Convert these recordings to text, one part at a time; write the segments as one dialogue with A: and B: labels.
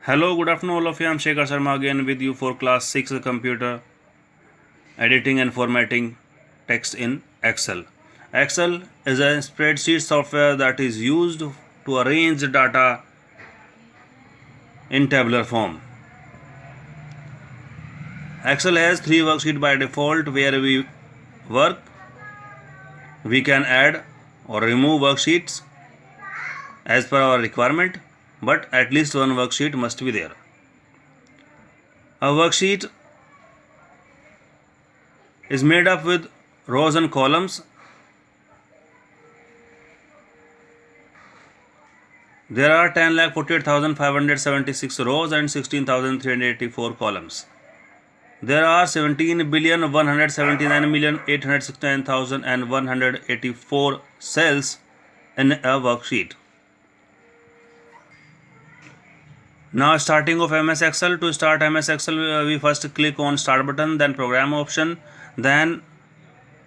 A: Hello, good afternoon, all of you. I'm Shekhar Sharma again with you for class 6 computer editing and formatting text in Excel. Excel is a spreadsheet software that is used to arrange data in tabular form. Excel has 3 worksheets by default where we work. We can add or remove worksheets as per our requirement, but at least one worksheet must be there. A worksheet is made up with rows and columns. There are 10,48,576 rows and 16,384 columns. There are 17,179,869,184 cells in a worksheet. Now starting of MS Excel. To start MS Excel, we first click on Start button, then Program option, then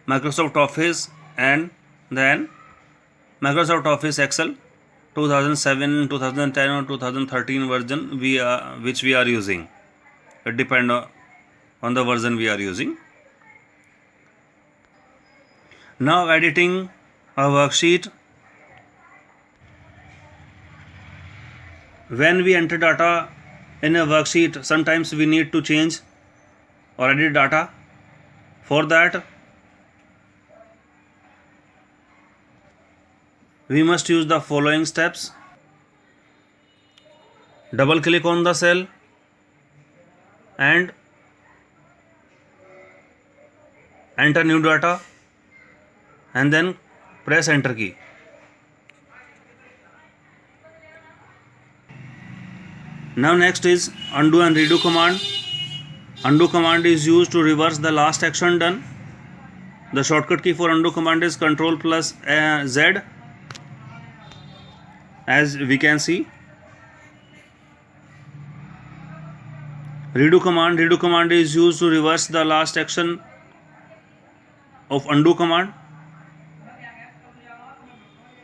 A: Microsoft Office, and then Microsoft Office Excel 2007, 2010 or 2013 version which we are using. It depends on the version we are using. Now editing a worksheet. When we enter data in a worksheet, sometimes we need to change or edit data. For that, we must use the following steps. Double click on the cell and enter new data and then press enter key. Now next is undo and redo command. Undo command is used to reverse the last action done. The shortcut key for undo command is Ctrl plus Z, as we can see. Redo command is used to reverse the last action of undo command.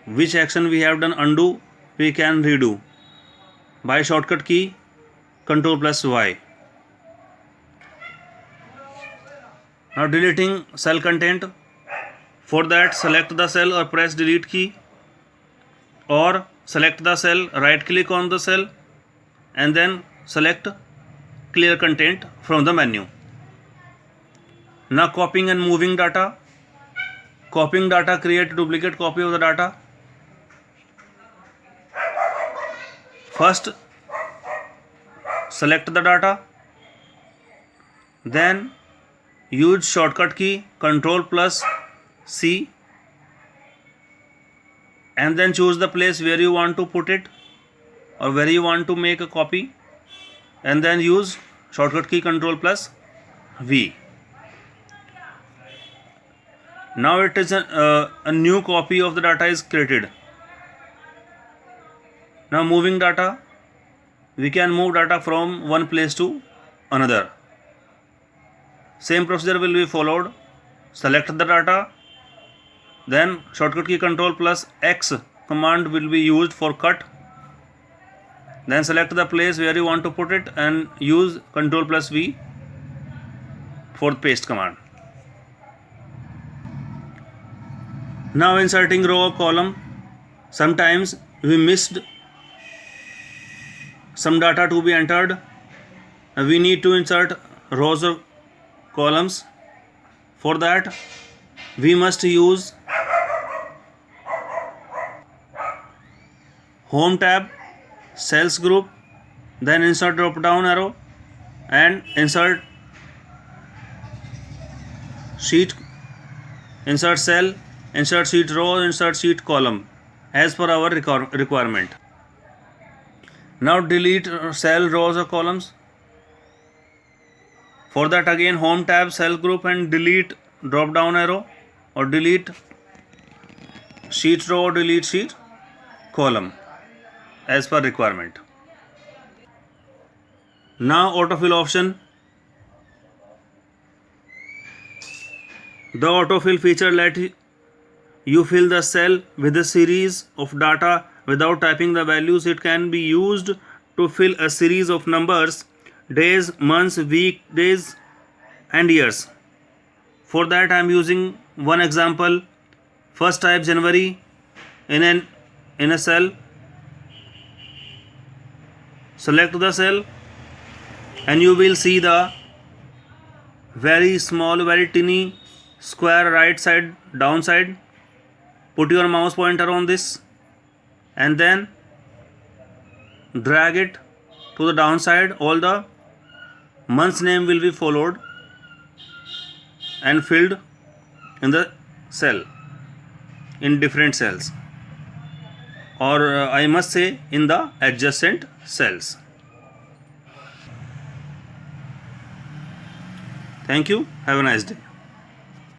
A: Which action we have done undo, we can redo by shortcut key Ctrl plus Y. Now deleting cell content. For that, select the cell or press delete key, or select the cell, right click on the cell and then select clear content from the menu. Now copying and moving data. Copying data, create duplicate copy of the data. First select the data, then use shortcut key Ctrl plus C and then choose the place where you want to put it or where you want to make a copy, and then use shortcut key Ctrl plus V. Now it is a new copy of the data is created. Now moving data, we can move data from one place to another. Same procedure will be followed. Select the data, then shortcut key Ctrl plus X command will be used for cut. Then select the place where you want to put it and use Ctrl plus V for paste command. Now inserting row or column. Sometimes we missed some data to be entered. We need to insert rows or columns. For that, we must use Home tab, Cells group, then insert drop down arrow and insert sheet, insert cell, insert sheet row, insert sheet column as per our requirement. Now delete cell, rows or columns. For that, again Home tab, Cell group and delete drop down arrow, or delete sheet row, delete sheet column as per requirement. Now autofill option. The autofill feature let you fill the cell with a series of data without typing the values. It can be used to fill a series of numbers, days, months, week, days and years. For that I am using one example. First type January in a cell. Select the cell and you will see the very small, very tiny square right side downside. Put your mouse pointer on this and then drag it to the downside. All the month's name will be followed and filled in the cell, in different cells, or I must say in the adjacent cells. Thank you. Have a nice day.